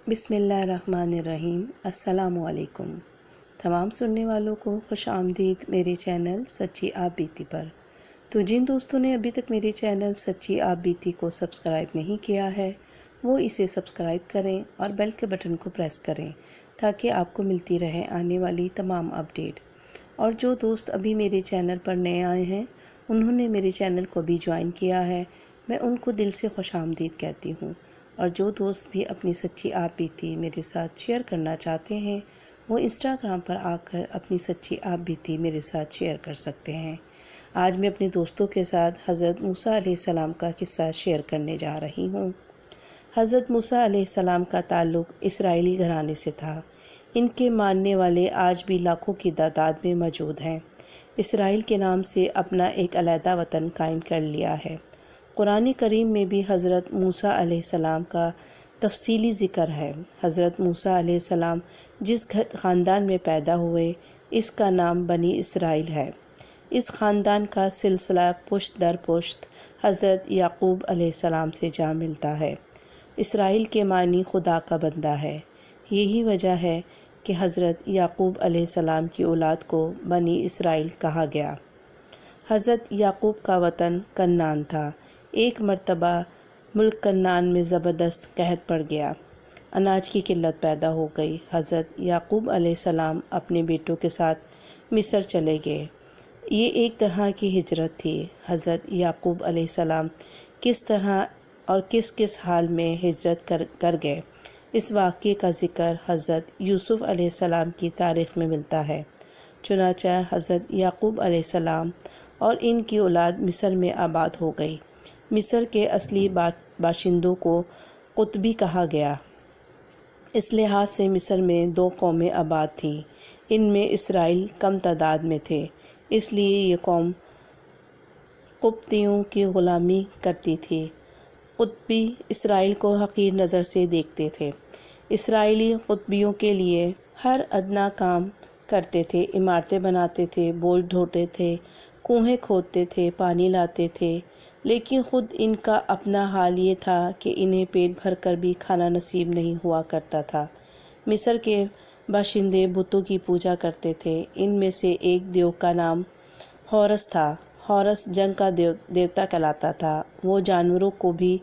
بسم اللہ الرحمن الرحیم۔ السلام علیکم تمام سننے والوں کو خوش آمدید میرے چینل سچی آپ بیتی پر۔ تو جن دوستوں نے ابھی تک میرے چینل سچی آپ بیتی کو سبسکرائب نہیں کیا ہے وہ اسے سبسکرائب کریں اور بیل کے بٹن کو پریس کریں تاکہ آپ کو ملتی رہے آنے والی تمام اپڈیٹ۔ اور جو دوست ابھی میرے چینل پر نئے آئے ہیں انہوں نے میرے چینل کو بھی جوائن کیا ہے، میں ان کو دل سے خوش آمدید کہتی ہوں۔ اور جو دوست بھی اپنی سچی آپ بیتی میرے ساتھ شیئر کرنا چاہتے ہیں وہ انسٹاگرام پر آ کر اپنی سچی آپ بیتی میرے ساتھ شیئر کر سکتے ہیں۔ آج میں اپنے دوستوں کے ساتھ حضرت موسیٰ علیہ السلام کا قصہ شیئر کرنے جا رہی ہوں۔ حضرت موسیٰ علیہ السلام کا تعلق اسرائیلی گھرانے سے تھا۔ ان کے ماننے والے آج بھی لاکھوں کی تعداد میں موجود ہیں۔ اسرائیل کے نام سے اپنا ایک علیحدہ وطن قائم کر لیا ہے۔ قرآن کریم میں بھی حضرت موسیٰ علیہ السلام کا تفصیلی ذکر ہے۔ حضرت موسیٰ علیہ السلام جس خاندان میں پیدا ہوئے اس کا نام بنی اسرائیل ہے۔ اس خاندان کا سلسلہ پشت در پشت حضرت یعقوب علیہ السلام سے جا ملتا ہے۔ اسرائیل کے معنی خدا کا بندہ ہے۔ یہی وجہ ہے کہ حضرت یعقوب علیہ السلام کی اولاد کو بنی اسرائیل کہا گیا۔ حضرت یعقوب کا وطن کنعان تھا۔ ایک مرتبہ ملک کنعان میں زبردست قحط پڑ گیا۔ اناج کی قلت پیدا ہو گئی۔ حضرت یعقوب علیہ السلام اپنے بیٹوں کے ساتھ مصر چلے گئے۔ یہ ایک طرح کی ہجرت تھی۔ حضرت یعقوب علیہ السلام کس طرح اور کس حال میں ہجرت کر گئے اس واقعے کا ذکر حضرت یوسف علیہ السلام کی تاریخ میں ملتا ہے۔ چنانچہ حضرت یعقوب علیہ السلام اور ان کی اولاد مصر میں آباد ہو گئی۔ مصر کے اصلی باشندوں کو قطبی کہا گیا۔ اس لحاظ سے مصر میں دو قومیں آباد تھیں۔ ان میں اسرائیل کم تعداد میں تھے، اس لیے یہ قوم قبطیوں کی غلامی کرتی تھی۔ قطبی اسرائیل کو حقیر نظر سے دیکھتے تھے۔ اسرائیلی قطبیوں کے لیے ہر ادنیٰ کام کرتے تھے، عمارتیں بناتے تھے، بوجھ ڈھوتے تھے، کنویں کھودتے تھے، پانی لاتے تھے، لیکن خود ان کا اپنا حال یہ تھا کہ انہیں پیٹ بھر کر بھی کھانا نصیب نہیں ہوا کرتا تھا۔ مصر کے باشندے بتوں کی پوجا کرتے تھے۔ ان میں سے ایک دیو کا نام حورس تھا۔ حورس جنگ کا دیوتا کہلاتا تھا۔ وہ جانوروں کو بھی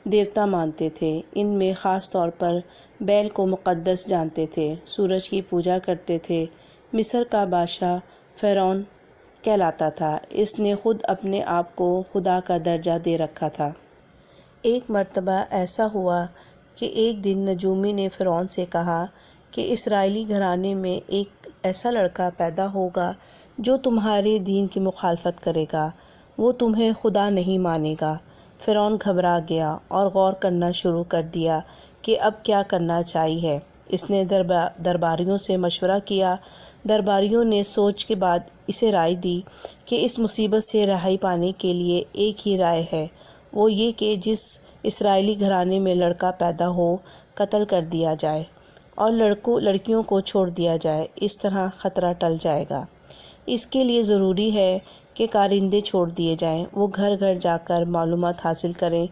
دیوتا مانتے تھے۔ ان میں خاص طور پر بیل کو مقدس جانتے تھے۔ سورج کی پوجا کرتے تھے۔ مصر کا بادشاہ فرعون کہلاتا تھا۔ اس نے خود اپنے آپ کو خدا کا درجہ دے رکھا تھا۔ ایک مرتبہ ایسا ہوا کہ ایک دن نجومی نے فرعون سے کہا کہ اسرائیلی گھرانے میں ایک ایسا لڑکا پیدا ہوگا جو تمہارے دین کی مخالفت کرے گا، وہ تمہیں خدا نہیں مانے گا۔ فرعون گھبرا گیا اور غور کرنا شروع کر دیا کہ اب کیا کرنا چاہیے۔ اس نے درباریوں سے مشورہ کیا۔ درباریوں نے سوچ کے بعد اسے رائے دی کہ اس مصیبت سے رہائی پانے کے لیے ایک ہی رائے ہے، وہ یہ کہ جس اسرائیلی گھرانے میں لڑکا پیدا ہو قتل کر دیا جائے اور لڑکیوں کو چھوڑ دیا جائے، اس طرح خطرہ ٹل جائے گا۔ اس کے لیے ضروری ہے کہ کارندے چھوڑ دیے جائیں، وہ گھر گھر جا کر معلومات حاصل کریں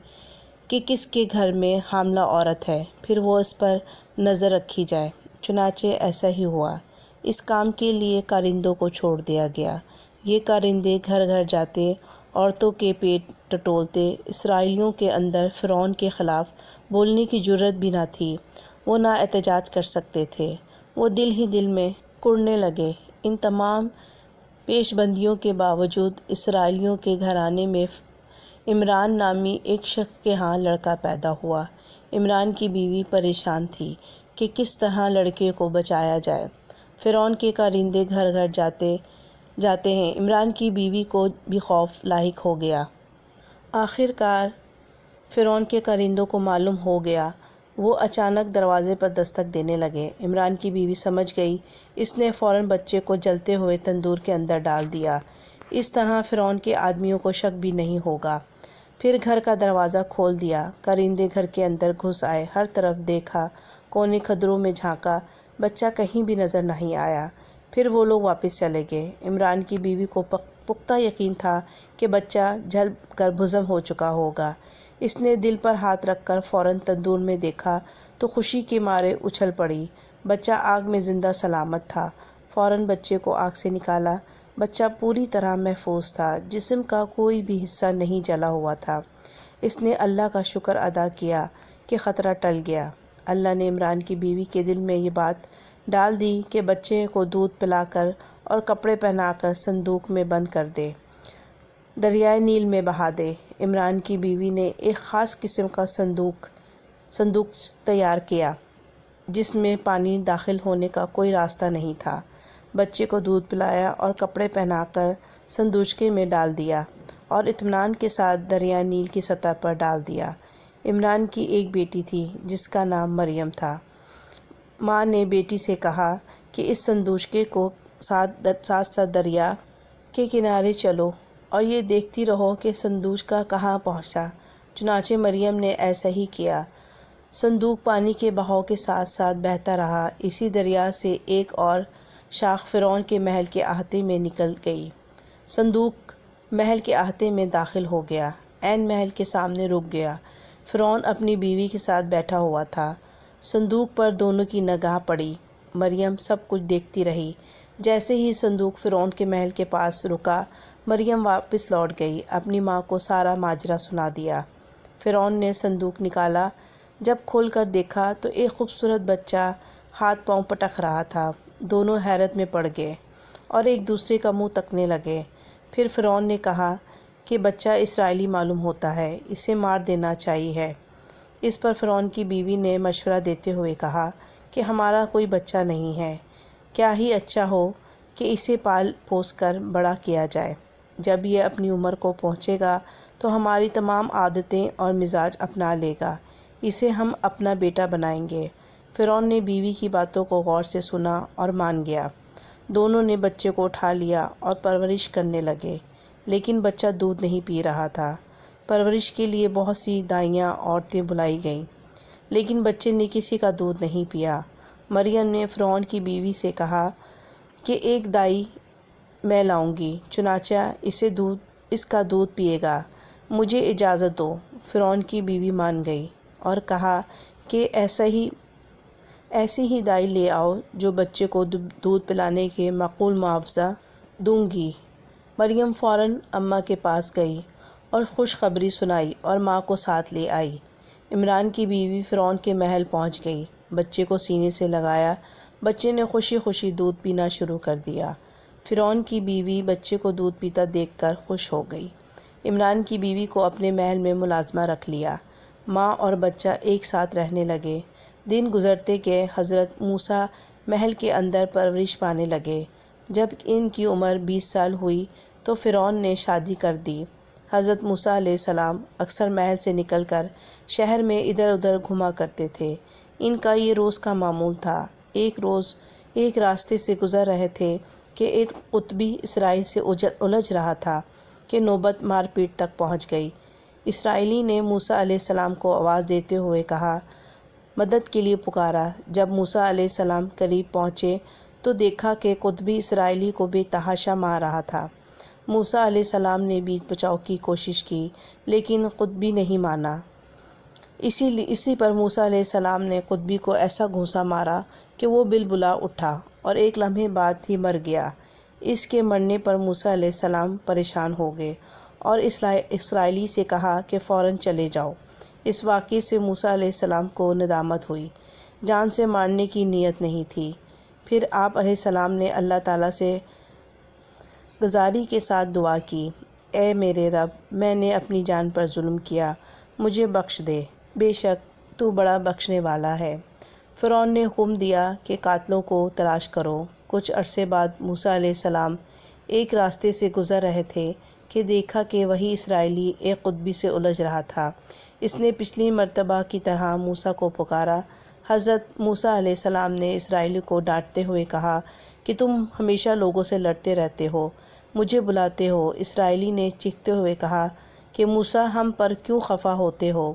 کہ کس کے گھر میں حاملہ عورت ہے، پھر وہ اس پر نظر رکھی جائے۔ چنانچہ ایسا ہی ہوا۔ اس کام کے لیے کارندوں کو چھوڑ دیا گیا۔ یہ کارندے گھر گھر جاتے، عورتوں کے پیٹ ٹٹولتے۔ اسرائیلیوں کے اندر فرعون کے خلاف بولنے کی جرأت بھی نہ تھی، وہ نہ احتجاج کر سکتے تھے، وہ دل ہی دل میں کڑنے لگے۔ ان تمام پیش بندیوں کے باوجود اسرائیلیوں کے گھرانے میں عمران نامی ایک شخص کے ہاں لڑکا پیدا ہوا۔ عمران کی بیوی پریشان تھی کہ کس طرح لڑکے کو بچایا جائے۔ فرعون کے کارندے گھر گھر جاتے ہیں، عمران کی بیوی کو بھی خوف لاحق ہو گیا۔ آخر کار فرعون کے کارندوں کو معلوم ہو گیا۔ وہ اچانک دروازے پر دستک دینے لگے۔ عمران کی بیوی سمجھ گئی۔ اس نے فوراً بچے کو جلتے ہوئے تندور کے اندر ڈال دیا۔ اس طرح فرعون کے آدمیوں کو شک بھی نہیں ہوگا۔ پھر گھر کا دروازہ کھول دیا۔ کارندے گھر کے اندر گھس آئے، ہر طرف دیکھا، کونے کھدروں میں جھانکا، بچہ کہیں بھی نظر نہیں آیا۔ پھر وہ لوگ واپس چلے گئے۔ عمران کی بیوی کو پختہ یقین تھا کہ بچہ جل کر بھسم ہو چکا ہوگا۔ اس نے دل پر ہاتھ رکھ کر فوراً تندور میں دیکھا تو خوشی کے مارے اچھل پڑی۔ بچہ آگ میں زندہ سلامت تھا۔ فوراً بچے کو آگ سے نکالا۔ بچہ پوری طرح محفوظ تھا، جسم کا کوئی بھی حصہ نہیں جلا ہوا تھا۔ اس نے اللہ کا شکر ادا کیا کہ خطرہ ٹل گیا۔ اللہ نے عمران کی بیوی کے دل میں یہ بات ڈال دی کہ بچے کو دودھ پلا کر اور کپڑے پہنا کر صندوق میں بند کر دے، دریائے نیل میں بہا دے۔ عمران کی بیوی نے ایک خاص قسم کا صندوق تیار کیا جس میں پانی داخل ہونے کا کوئی راستہ نہیں تھا۔ بچے کو دودھ پلایا اور کپڑے پہنا کر صندوقچے میں ڈال دیا اور اطمینان کے ساتھ دریائے نیل کی سطح پر ڈال دیا۔ عمران کی ایک بیٹی تھی جس کا نام مریم تھا۔ ماں نے بیٹی سے کہا کہ اس صندوقچے کو ساتھ ساتھ دریا کے کنارے چلو اور یہ دیکھتی رہو کہ صندوقچہ کہاں پہنچا۔ چنانچہ مریم نے ایسا ہی کیا۔ صندوق پانی کے بہاؤ کے ساتھ ساتھ بہتا رہا۔ اسی دریا سے ایک اور شاخ فرعون کے محل کے احاطے میں نکل گئی۔ صندوق محل کے احاطے میں داخل ہو گیا، عین محل کے سامنے رک گیا۔ فرعون اپنی بیوی کے ساتھ بیٹھا ہوا تھا۔ صندوق پر دونوں کی نگاہ پڑی۔ مریم سب کچھ دیکھتی رہی۔ جیسے ہی صندوق فرعون کے محل کے پاس رکا، مریم واپس لوٹ گئی، اپنی ماں کو سارا ماجرا سنا دیا۔ فرعون نے صندوق نکالا۔ جب کھول کر دیکھا تو ایک خوبصورت بچہ ہاتھ پاؤں پٹک رہا تھا۔ دونوں حیرت میں پڑ گئے اور ایک دوسرے کا منہ تکنے لگے۔ پھر فرعون نے کہا کہ بچہ اسرائیلی معلوم ہوتا ہے، اسے مار دینا چاہیے۔ اس پر فرعون کی بیوی نے مشورہ دیتے ہوئے کہا کہ ہمارا کوئی بچہ نہیں ہے، کیا ہی اچھا ہو کہ اسے پال پوس کر بڑا کیا جائے۔ جب یہ اپنی عمر کو پہنچے گا تو ہماری تمام عادتیں اور مزاج اپنا لے گا، اسے ہم اپنا بیٹا بنائیں گے۔ فرعون نے بیوی کی باتوں کو غور سے سنا اور مان گیا۔ دونوں نے بچے کو اٹھا لیا اور پرورش کرنے لگے، لیکن بچہ دودھ نہیں پی رہا تھا۔ پرورش کے لیے بہت سی دائیاں عورتیں بلائی گئیں، لیکن بچے نے کسی کا دودھ نہیں پیا۔ مریم نے فرعون کی بیوی سے کہا کہ ایک دائی میں لاؤں گی، چنانچہ اس کا دودھ پیے گا، مجھے اجازت دو۔ فرعون کی بیوی مان گئی اور کہا کہ ایسی ہی دائی لے آؤ جو بچے کو دودھ پلانے کے معقول معاوضہ دوں گی۔ مریم فوراً اماں کے پاس گئی اور خوشخبری سنائی اور ماں کو ساتھ لے آئی۔ عمران کی بیوی فرعون کے محل پہنچ گئی، بچے کو سینے سے لگایا۔ بچے نے خوشی خوشی دودھ پینا شروع کر دیا۔ فرعون کی بیوی بچے کو دودھ پیتا دیکھ کر خوش ہو گئی۔ عمران کی بیوی کو اپنے محل میں ملازمہ رکھ لیا۔ ماں اور بچہ ایک ساتھ رہنے لگے۔ دن گزرتے گئے، حضرت موسیٰ محل کے اندر پرورش پانے لگے۔ جب ان کی عمر 20 سال ہوئی تو فرعون نے شادی کر دی۔ حضرت موسیٰ علیہ السلام اکثر محل سے نکل کر شہر میں ادھر ادھر گھوما کرتے تھے۔ ان کا یہ روز کا معمول تھا۔ ایک روز ایک راستے سے گزر رہے تھے کہ ایک قطبی اسرائیل سے الجھ رہا تھا کہ نوبت مار پیٹ تک پہنچ گئی۔ اسرائیلی نے موسیٰ علیہ السلام کو آواز دیتے ہوئے کہا، مدد کے لیے پکارا۔ جب موسیٰ علیہ السلام قریب پہنچے تو دیکھا کہ قطبی اسرائیلی کو بے تحاشا مار رہا تھا۔ موسیٰ علیہ السلام نے بیچ بچاؤ کی کوشش کی، لیکن قطبی نہیں مانا۔ اسی پر موسیٰ علیہ السلام نے قطبی کو ایسا گھونسا مارا کہ وہ بلبلا اٹھا اور ایک لمحے بعد ہی مر گیا۔ اس کے مرنے پر موسیٰ علیہ السلام پریشان ہو گئے اور اسرائیلی سے کہا کہ فوراً چلے جاؤ۔ اس واقعے سے موسیٰ علیہ السلام کو ندامت ہوئی، جان سے مارنے کی نیت نہیں تھی۔ پھر آپ علیہ السلام نے اللہ تعالیٰ سے گزاری کے ساتھ دعا کی، اے میرے رب، میں نے اپنی جان پر ظلم کیا، مجھے بخش دے، بے شک تو بڑا بخشنے والا ہے۔ فرعون نے حکم دیا کہ قاتلوں کو تلاش کرو۔ کچھ عرصے بعد موسیٰ علیہ السلام ایک راستے سے گزر رہے تھے کہ دیکھا کہ وہی اسرائیلی ایک قطبی سے الجھ رہا تھا۔ اس نے پچھلی مرتبہ کی طرح موسیٰ کو پکارا۔ حضرت موسیٰ علیہ السلام نے اسرائیلی کو ڈانٹتے ہوئے کہا کہ تم ہمیشہ لوگوں سے لڑتے رہتے ہو، مجھے بلاتے ہو۔ اسرائیلی نے چیختے ہوئے کہا کہ موسیٰ، ہم پر کیوں خفا ہوتے ہو؟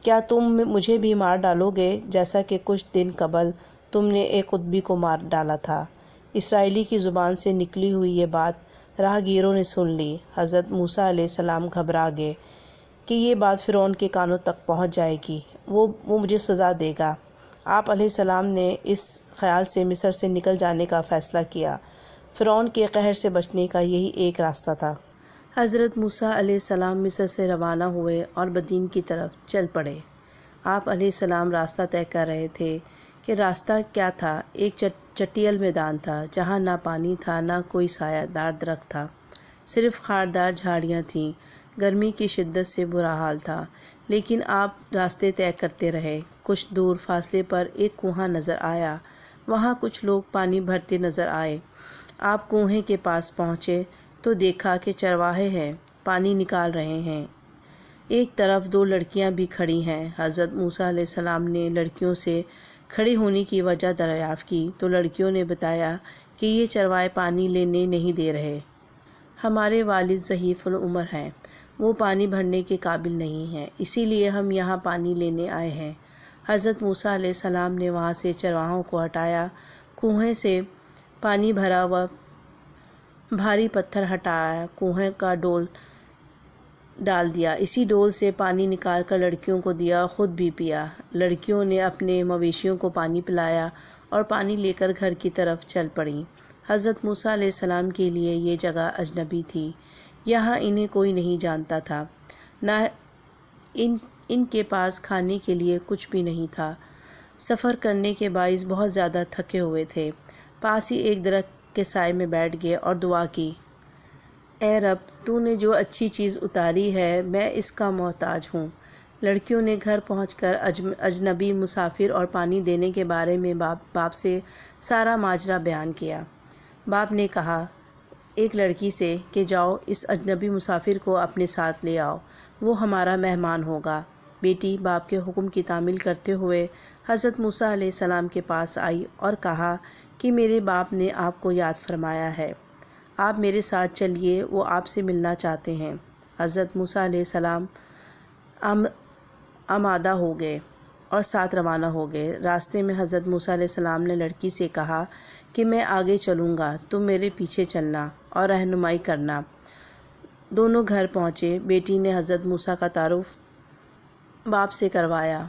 کیا تم مجھے بھی مار ڈالو گے جیسا کہ کچھ دن قبل تم نے ایک قطبی کو مار ڈالا تھا؟ اسرائیلی کی زبان سے نکلی ہوئی یہ بات راہ گیروں نے سن لی۔ حضرت موسیٰ علیہ السلام گھبرا گئے کہ یہ بات فرعون کے کانوں تک پہنچ جائے گی، وہ مجھے سزا دے گا۔ آپ علیہ السلام نے اس خیال سے مصر سے نکل جانے کا فیصلہ کیا۔ فرعون کے قہر سے بچنے کا یہی ایک راستہ تھا۔ حضرت موسیٰ علیہ السلام مصر سے روانہ ہوئے اور مدین کی طرف چل پڑے۔ آپ علیہ السلام راستہ طے کر رہے تھے کہ راستہ کیا تھا۔ ایک چٹیل میدان تھا جہاں نہ پانی تھا نہ کوئی سایہ دار درخت تھا، صرف خاردار جھاڑیاں تھیں۔ گرمی کی شدت سے برا حال تھا، لیکن آپ راستے طے کرتے رہے۔ کچھ دور فاصلے پر ایک کنواں نظر آیا، وہاں کچھ لوگ پانی بھرتے نظر آئے۔ آپ کنویں کے پاس پہنچے تو دیکھا کہ چرواہے ہیں، پانی نکال رہے ہیں۔ ایک طرف دو لڑکیاں بھی کھڑی ہیں۔ حضرت موسیٰ علیہ السلام نے لڑکیوں سے کھڑی ہونے کی وجہ دریافت کی تو لڑکیوں نے بتایا کہ یہ چرواہے پانی لینے نہیں دے رہے۔ ہمارے والد ضعیف العمر ہیں، وہ پانی بھرنے کے قابل نہیں ہیں، اسی لیے ہم یہاں پانی لینے آئے ہیں۔ حضرت موسیٰ علیہ السلام نے وہاں سے چرواہوں کو ہٹایا، کنویں سے پانی بھرا ہوا بھاری پتھر ہٹایا، کنویں کا ڈول ڈال دیا، اسی ڈول سے پانی نکال کر لڑکیوں کو دیا، خود بھی پیا۔ لڑکیوں نے اپنے مویشیوں کو پانی پلایا اور پانی لے کر گھر کی طرف چل پڑیں۔ حضرت موسیٰ علیہ السلام کے لیے یہ جگہ اجنبی تھی، یہاں انہیں کوئی نہیں جانتا تھا، نہ ان کے پاس کھانے کے لیے کچھ بھی نہیں تھا۔ سفر کرنے کے باعث بہت زیادہ تھکے ہوئے تھے۔ پاس ہی ایک درخت کے سائے میں بیٹھ گئے اور دعا کی، اے رب، تو نے جو اچھی چیز اتاری ہے میں اس کا محتاج ہوں۔ لڑکیوں نے گھر پہنچ کر اجنبی مسافر اور پانی دینے کے بارے میں باپ سے سارا ماجرا بیان کیا۔ باپ نے کہا ایک لڑکی سے کہ جاؤ اس اجنبی مسافر کو اپنے ساتھ لے آؤ، وہ ہمارا مہمان ہوگا۔ بیٹی باپ کے حکم کی تعمیل کرتے ہوئے حضرت موسیٰ علیہ السلام کے پاس آئی اور کہا کہ میرے باپ نے آپ کو یاد فرمایا ہے، آپ میرے ساتھ چلیے، وہ آپ سے ملنا چاہتے ہیں۔ حضرت موسیٰ علیہ السلام آمادہ ہو گئے اور ساتھ روانہ ہو گئے۔ راستے میں حضرت موسیٰ علیہ السلام نے لڑکی سے کہا کہ میں آگے چلوں گا، تم میرے پیچھے چلنا اور رہنمائی کرنا۔ دونوں گھر پہنچے۔ بیٹی نے حضرت موسیٰ کا تعارف باپ سے کروایا۔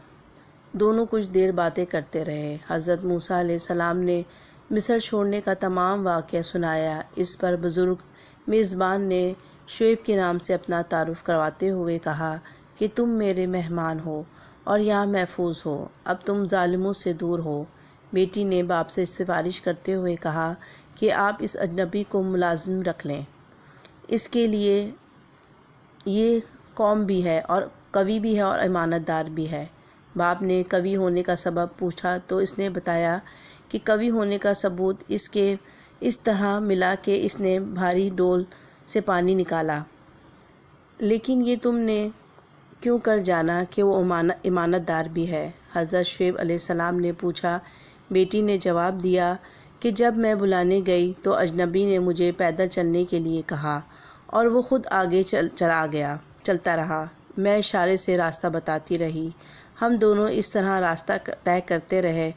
دونوں کچھ دیر باتیں کرتے رہے۔ حضرت موسیٰ علیہ السلام نے مصر چھوڑنے کا تمام واقعہ سنایا۔ اس پر بزرگ میزبان نے شعیب کے نام سے اپنا تعارف کرواتے ہوئے کہا کہ تم میرے مہمان ہو اور یہاں محفوظ ہو، اب تم ظالموں سے دور ہو۔ بیٹی نے باپ سے سفارش کرتے ہوئے کہا کہ آپ اس اجنبی کو ملازم رکھ لیں، اس کے لیے یہ قوم بھی ہے اور قوی بھی ہے اور امانت دار بھی ہے۔ باپ نے قوی ہونے کا سبب پوچھا تو اس نے بتایا کہ قوی ہونے کا ثبوت اس کے اس طرح ملا کہ اس نے بھاری ڈول سے پانی نکالا۔ لیکن یہ تم نے کیوں کر جانا کہ وہ امانت دار بھی ہے؟ حضرت شعیب علیہ السلام نے پوچھا۔ بیٹی نے جواب دیا کہ جب میں بلانے گئی تو اجنبی نے مجھے پیدل چلنے کے لیے کہا اور وہ خود آگے چلتا رہا، میں اشارے سے راستہ بتاتی رہی، ہم دونوں اس طرح راستہ طے کرتے رہے۔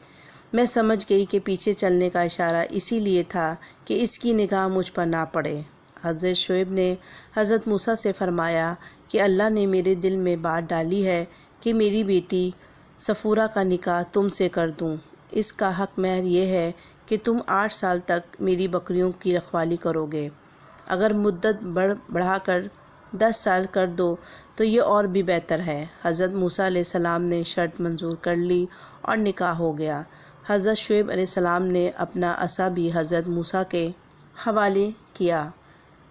میں سمجھ گئی کہ پیچھے چلنے کا اشارہ اسی لیے تھا کہ اس کی نگاہ مجھ پر نہ پڑے۔ حضرت شعیب نے حضرت موسیٰ سے فرمایا کہ اللہ نے میرے دل میں بات ڈالی ہے کہ میری بیٹی صفورہ کا نکاح تم سے کر دوں۔ اس کا حق مہر یہ ہے کہ تم 8 سال تک میری بکریوں کی رکھوالی کرو گے۔ اگر مدت بڑھا کر 10 سال کر دو تو یہ اور بھی بہتر ہے۔ حضرت موسیٰ علیہ السلام نے شرط منظور کر لی اور نکاح ہو گیا۔ حضرت شعیب علیہ السلام نے اپنا عصا بھی حضرت موسیٰ کے حوالے کیا۔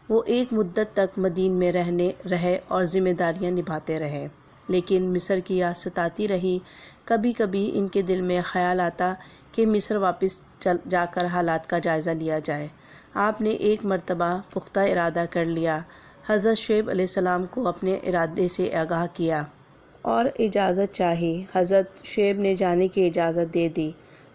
وہ ایک مدت تک مدین میں رہے اور ذمہ داریاں نبھاتے رہے، لیکن مصر کی یاد ستاتی رہی۔ کبھی کبھی ان کے دل میں خیال آتا کہ مصر واپس جا کر حالات کا جائزہ لیا جائے۔ آپ نے ایک مرتبہ پختہ ارادہ کر لیا، حضرت شعیب علیہ السلام کو اپنے ارادے سے آگاہ کیا اور اجازت چاہی۔ حضرت شعیب نے جانے کی اجازت دے دی۔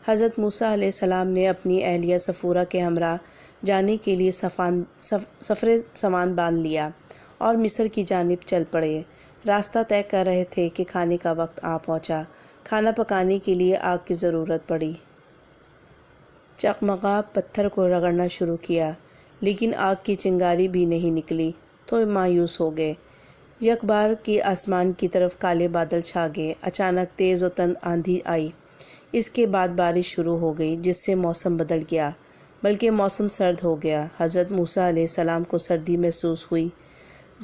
حضرت موسیٰ علیہ السلام نے اپنی اہلیہ صفورہ کے ہمراہ جانے کے لیے سفر سامان باندھ لیا اور مصر کی جانب چل پڑے۔ راستہ طے کر رہے تھے کہ کھانے کا وقت آ پہنچا۔ کھانا پکانے کے لیے آگ کی ضرورت پڑی۔ چکمگا پتھر کو رگڑنا شروع کیا، لیکن آگ کی چنگاری بھی نہیں نکلی تو مایوس ہو گئے۔ یک بار کی آسمان کی طرف کالے بادل چھا گئے۔ اچانک تیز و تند آندھی آئی۔ اس کے بعد بارش شروع ہو گئی جس سے موسم بدل گیا، بلکہ موسم سرد ہو گیا۔ حضرت موسیٰ علیہ السلام کو سردی محسوس ہوئی۔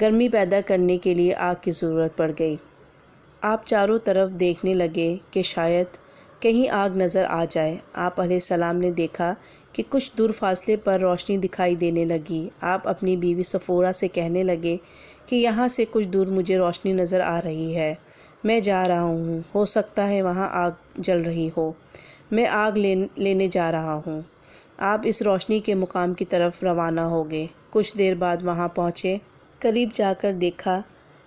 گرمی پیدا کرنے کے لیے آگ کی ضرورت پڑ گئی۔ آپ چاروں طرف دیکھنے لگے کہ شاید کہیں آگ نظر آ جائے۔ آپ علیہ السلام نے دیکھا کہ کچھ دور فاصلے پر روشنی دکھائی دینے لگی۔ آپ اپنی بیوی صفورہ سے کہنے لگے کہ یہاں سے کچھ دور مجھے روشنی نظر آ رہی ہے، میں جا رہا ہوں، ہو سکتا ہے وہاں آگ جل رہی ہو، میں آگ لینے جا رہا ہوں۔ آپ اس روشنی کے مقام کی طرف روانہ ہو گئے۔ کچھ دیر بعد وہاں پہنچے۔ قریب جا کر دیکھا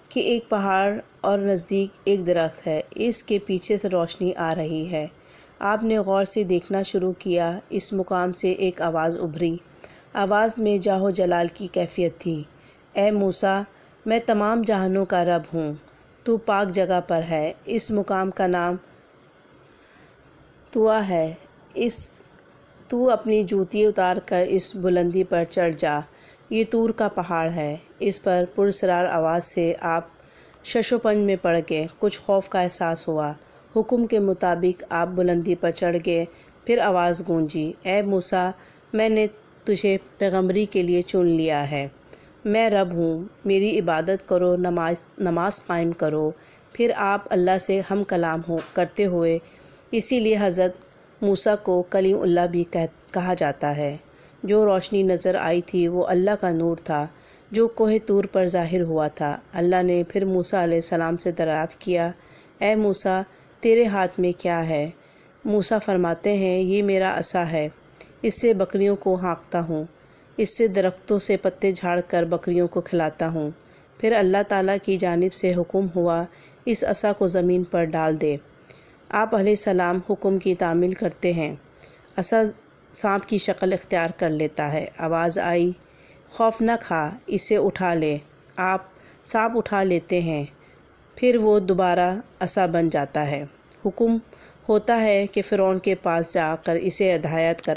کہ ایک پہاڑ اور نزدیک ایک درخت ہے، اس کے پیچھے سے روشنی آ رہی ہے۔ آپ نے غور سے دیکھنا شروع کیا۔ اس مقام سے ایک آواز ابھری۔ آواز میں جاہ و جلال کی کیفیت تھی۔ اے موسیٰ، میں تمام جہانوں کا رب ہوں، تو پاک جگہ پر ہے۔ اس مقام کا نام طوا ہے۔ تو اپنی جوتی اتار کر اس بلندی پر چڑھ جا، یہ طور کا پہاڑ ہے۔ اس پر پراسرار آواز سے آپ شش و پنج میں پڑ گئے۔ کچھ خوف کا احساس ہوا۔ حکم کے مطابق آپ بلندی پر چڑھ گئے۔ پھر آواز گونجی، اے موسیٰ، میں نے تجھے پیغمبری کے لیے چن لیا ہے، میں رب ہوں، میری عبادت کرو، نماز قائم کرو۔ پھر آپ اللہ سے ہم کلام کرتے ہوئے، اسی لیے حضرت موسیٰ کو کلیم اللہ بھی کہا جاتا ہے۔ جو روشنی نظر آئی تھی وہ اللہ کا نور تھا جو کوہ طور پر ظاہر ہوا تھا۔ اللہ نے پھر موسیٰ علیہ السلام سے دریافت کیا، اے موسیٰ، تیرے ہاتھ میں کیا ہے؟ موسیٰ فرماتے ہیں، یہ میرا عصا ہے، اس سے بکریوں کو ہانکتا ہوں، اس سے درختوں سے پتے جھاڑ کر بکریوں کو کھلاتا ہوں۔ پھر اللہ تعالیٰ کی جانب سے حکم ہوا، اس عصا کو زمین پر ڈال دے۔ آپ علیہ السلام حکم کی تعمیل کرتے ہیں۔ عصا سانپ کی شکل اختیار کر لیتا ہے۔ آواز آئی، خوف نہ کھا، اسے اٹھا لے۔ آپ سانپ اٹھا لیتے ہیں، پھر وہ دوبارہ عصا بن جاتا ہے۔ حکم ہوتا ہے کہ فرعون کے پاس جا کر اسے ہدایت کر۔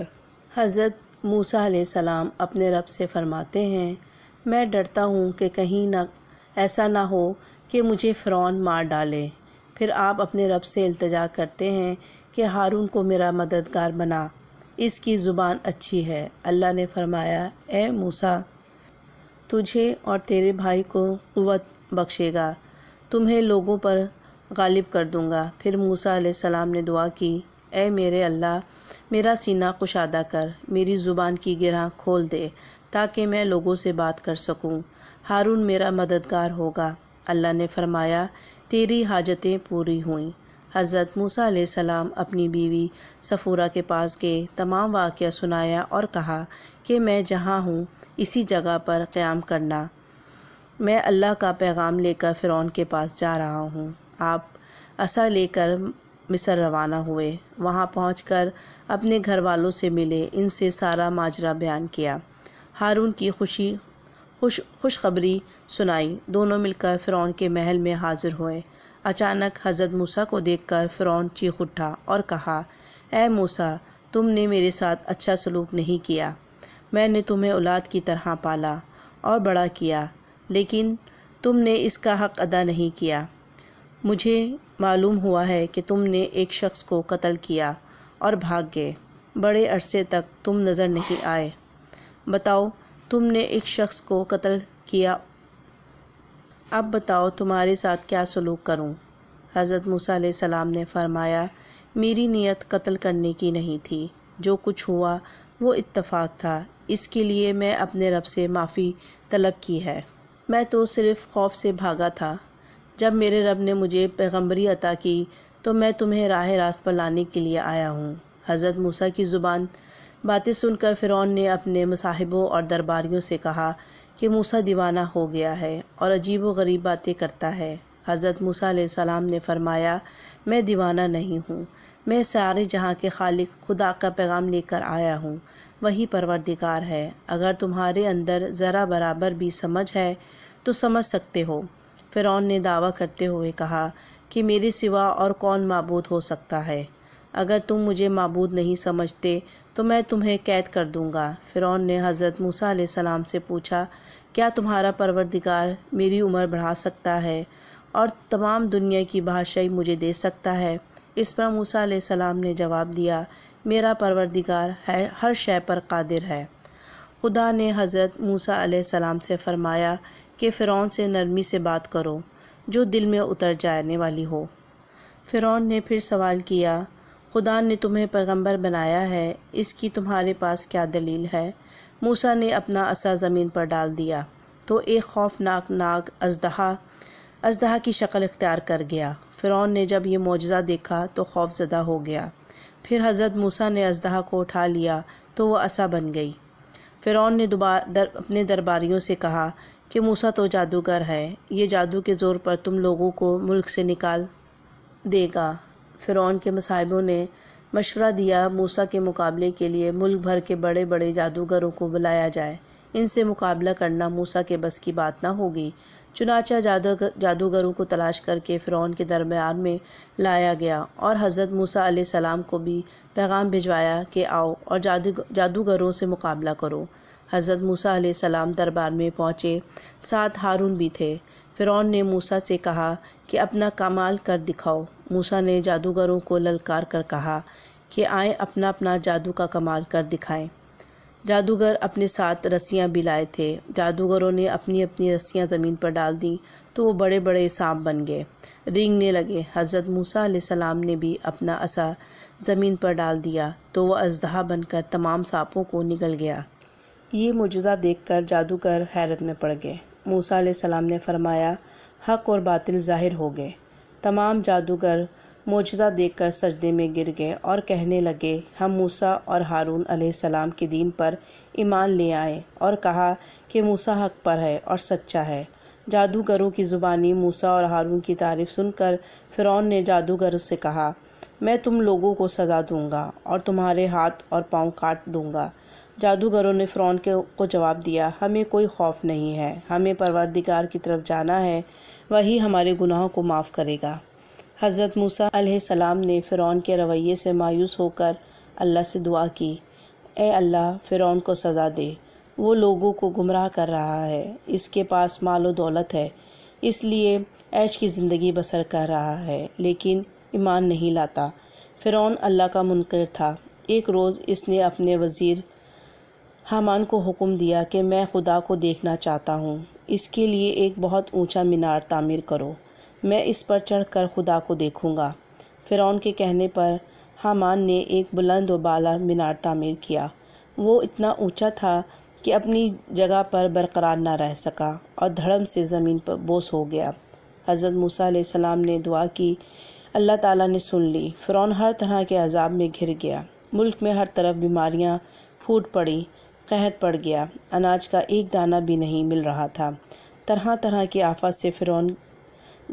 حضرت موسیٰ علیہ السلام اپنے رب سے فرماتے ہیں، میں ڈرتا ہوں کہ کہیں ایسا نہ ہو کہ مجھے فرعون مار ڈالے۔ پھر آپ اپنے رب سے التجا کرتے ہیں کہ ہارون کو میرا مددگار بنا، اس کی زبان اچھی ہے۔ اللہ نے فرمایا، اے موسیٰ، تجھے اور تیرے بھائی کو قوت بخشے گا، تمہیں لوگوں پر غالب کر دوں گا۔ پھر موسیٰ علیہ السلام نے دعا کی، اے میرے اللہ، میرا سینہ کشادہ کر، میری زبان کی گرہ کھول دے تاکہ میں لوگوں سے بات کر سکوں۔ ہارون میرا مددگار ہوگا۔ اللہ نے فرمایا، تیری حاجتیں پوری ہوئیں۔ حضرت موسیٰ علیہ السلام اپنی بیوی صفورہ کے پاس گئے، تمام واقعہ سنایا اور کہا کہ میں جہاں ہوں اسی جگہ پر قیام کرنا، میں اللہ کا پیغام لے کر فرعون کے پاس جا رہا ہوں۔ آپ عصا لے کر مصر روانہ ہوئے۔ وہاں پہنچ کر اپنے گھر والوں سے ملے، ان سے سارا ماجرا بیان کیا، ہارون کی خوشخبری سنائی۔ دونوں مل کر فرعون کے محل میں حاضر ہوئے۔ اچانک حضرت موسیٰ کو دیکھ کر فرعون چیخ اٹھا اور کہا، اے موسیٰ، تم نے میرے ساتھ اچھا سلوک نہیں کیا، میں نے تمہیں اولاد کی طرح پالا اور بڑا کیا، لیکن تم نے اس کا حق ادا نہیں کیا۔ مجھے معلوم ہوا ہے کہ تم نے ایک شخص کو قتل کیا اور بھاگ گئے، بڑے عرصے تک تم نظر نہیں آئے۔ بتاؤ، تم نے ایک شخص کو قتل کیا، اب بتاؤ تمہارے ساتھ کیا سلوک کروں؟ حضرت موسیٰ علیہ السلام نے فرمایا، میری نیت قتل کرنے کی نہیں تھی، جو کچھ ہوا وہ اتفاق تھا، اس کے لیے میں اپنے رب سے معافی طلب کی ہے۔ میں تو صرف خوف سے بھاگا تھا۔ جب میرے رب نے مجھے پیغمبری عطا کی تو میں تمہیں راہ راست پر لانے کے لیے آیا ہوں۔ حضرت موسیٰ کی زبان باتیں سن کر فرعون نے اپنے مصاحبوں اور درباریوں سے کہا کہ موسیٰ دیوانہ ہو گیا ہے اور عجیب و غریب باتیں کرتا ہے۔ حضرت موسیٰ علیہ السلام نے فرمایا، میں دیوانہ نہیں ہوں، میں سارے جہاں کے خالق خدا کا پیغام لے کر آیا ہوں، وہی پروردگار ہے۔ اگر تمہارے اندر ذرا برابر بھی سمجھ ہے تو سمجھ سکتے ہو۔ فرعون نے دعویٰ کرتے ہوئے کہا کہ میرے سوا اور کون معبود ہو سکتا ہے؟ اگر تم مجھے معبود نہیں سمجھتے تو میں تمہیں قید کر دوں گا۔ فرعون نے حضرت موسیٰ علیہ السلام سے پوچھا، کیا تمہارا پروردگار میری عمر بڑھا سکتا ہے اور تمام دنیا کی بادشاہی مجھے دے سکتا ہے؟ اس پر موسیٰ علیہ السلام نے جواب دیا، میرا پروردگار ہر شے پر قادر ہے۔ خدا نے حضرت موسیٰ علیہ السلام سے فرمایا کہ فرعون سے نرمی سے بات کرو جو دل میں اتر جانے والی ہو۔ فرعون نے پھر سوال کیا، خدا نے تمہیں پیغمبر بنایا ہے، اس کی تمہارے پاس کیا دلیل ہے؟ موسیٰ نے اپنا عصا زمین پر ڈال دیا تو ایک خوفناک ناگ اژدہا کی شکل اختیار کر گیا۔ فرعون نے جب یہ معجزہ دیکھا تو خوف زدہ ہو گیا۔ پھر حضرت موسیٰ نے اژدہا کو اٹھا لیا تو وہ عصا بن گئی۔ فرعون نے اپنے درباریوں سے کہا کہ موسیٰ تو جادوگر ہے، یہ جادو کے زور پر تم لوگوں کو ملک سے نکال دے گا۔ فرعون کے مصاحبوں نے مشورہ دیا موسیٰ کے مقابلے کے لیے ملک بھر کے بڑے بڑے جادوگروں کو بلایا جائے، ان سے مقابلہ کرنا موسیٰ کے بس کی بات نہ ہوگی۔ چنانچہ جادوگروں کو تلاش کر کے فرعون کے دربار میں لایا گیا اور حضرت موسیٰ علیہ السلام کو بھی پیغام بھجوایا کہ آؤ اور جادوگروں سے مقابلہ کرو۔ حضرت موسیٰ علیہ السلام دربار میں پہنچے، ساتھ ہارون بھی تھے۔ فرعون نے موسیٰ سے کہا کہ اپنا کمال کر دکھاؤ۔ موسیٰ نے جادوگروں کو للکار کر کہا کہ آئیں اپنا اپنا جادو کا کمال کر دکھائیں۔ جادوگر اپنے ساتھ رسیاں بھی لائے تھے۔ جادوگروں نے اپنی اپنی رسیاں زمین پر ڈال دیں تو وہ بڑے بڑے سانپ بن گئے، رینگنے لگے۔ حضرت موسیٰ علیہ السلام نے بھی اپنا عصا زمین پر ڈال دیا تو وہ اژدہا بن کر تمام سانپوں کو نگل گیا۔ یہ معجزہ دیکھ کر جادوگر حیرت میں پڑ گئے۔ موسیٰ علیہ السلام نے فرمایا، حق اور باطل ظاہر ہو گئے۔ تمام جادوگر معجزہ دیکھ کر سجدے میں گر گئے اور کہنے لگے، ہم موسیٰ اور ہارون علیہ السلام کے دین پر ایمان لے آئے، اور کہا کہ موسیٰ حق پر ہے اور سچا ہے۔ جادوگروں کی زبانی موسیٰ اور ہارون کی تعریف سن کر فرعون نے جادوگروں سے کہا، میں تم لوگوں کو سزا دوں گا اور تمہارے ہاتھ اور پاؤں کاٹ دوں گا۔ جادوگروں نے فرعون کو جواب دیا، ہمیں کوئی خوف نہیں ہے، ہمیں پروردگار کی طرف جانا ہے، وہی ہمارے گناہوں کو معاف کرے گا۔ حضرت موسیٰ علیہ السلام نے فرعون کے رویے سے مایوس ہو کر اللہ سے دعا کی، اے اللہ، فرعون کو سزا دے، وہ لوگوں کو گمراہ کر رہا ہے، اس کے پاس مال و دولت ہے، اس لیے عیش کی زندگی بسر کر رہا ہے، لیکن ایمان نہیں لاتا۔ فرعون اللہ کا منکر تھا۔ ایک روز اس نے اپنے وزیر حامان کو حکم دیا کہ میں خدا کو دیکھنا چاہتا ہوں، اس کے لیے ایک بہت اونچا مینار تعمیر کرو، میں اس پر چڑھ کر خدا کو دیکھوں گا۔ فرعون کے کہنے پر حامان نے ایک بلند و بالا مینار تعمیر کیا۔ وہ اتنا اونچا تھا کہ اپنی جگہ پر برقرار نہ رہ سکا اور دھڑم سے زمین پر بوس ہو گیا۔ حضرت موسیٰ علیہ السلام نے دعا کی، اللہ تعالیٰ نے سن لی۔ فرعون ہر طرح کے عذاب میں گھر گیا۔ ملک میں ہر طرف بیماریاں پھوٹ پڑیں، قحط پڑ گیا، اناج کا ایک دانہ بھی نہیں مل رہا تھا۔ طرح طرح کی آفات سے فرعون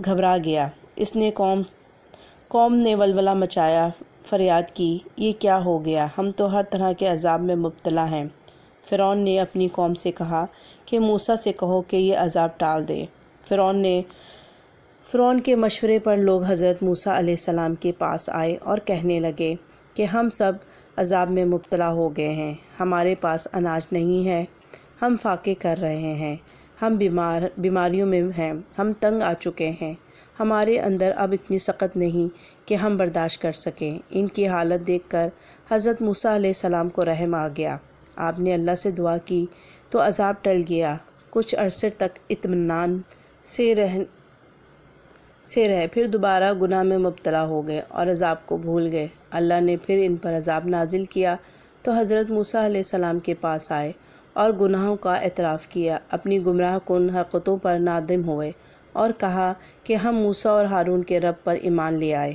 گھبرا گیا۔ اس نے قوم نے ولولہ مچایا، فریاد کی، یہ کیا ہو گیا، ہم تو ہر طرح کے عذاب میں مبتلا ہیں۔ فرعون نے اپنی قوم سے کہا کہ موسیٰ سے کہو کہ یہ عذاب ٹال دے۔ فرعون کے مشورے پر لوگ حضرت موسیٰ علیہ السلام کے پاس آئے اور کہنے لگے کہ ہم سب عذاب میں مبتلا ہو گئے ہیں، ہمارے پاس اناج نہیں ہے، ہم فاقے کر رہے ہیں، ہم بیماریوں میں ہیں، ہم تنگ آ چکے ہیں، ہمارے اندر اب اتنی سخت نہیں کہ ہم برداشت کر سکیں۔ ان کی حالت دیکھ کر حضرت موسیٰ علیہ السلام کو رحم آ گیا۔ آپ نے اللہ سے دعا کی تو عذاب ٹل گیا۔ کچھ عرصے تک اطمینان سے رہے، پھر دوبارہ گناہ میں مبتلا ہو گئے اور عذاب کو بھول گئے۔ اللہ نے پھر ان پر عذاب نازل کیا تو حضرت موسیٰ علیہ السلام کے پاس آئے اور گناہوں کا اعتراف کیا، اپنی گمراہ کن حرکتوں پر نادم ہوئے اور کہا کہ ہم موسیٰ اور ہارون کے رب پر ایمان لے آئے۔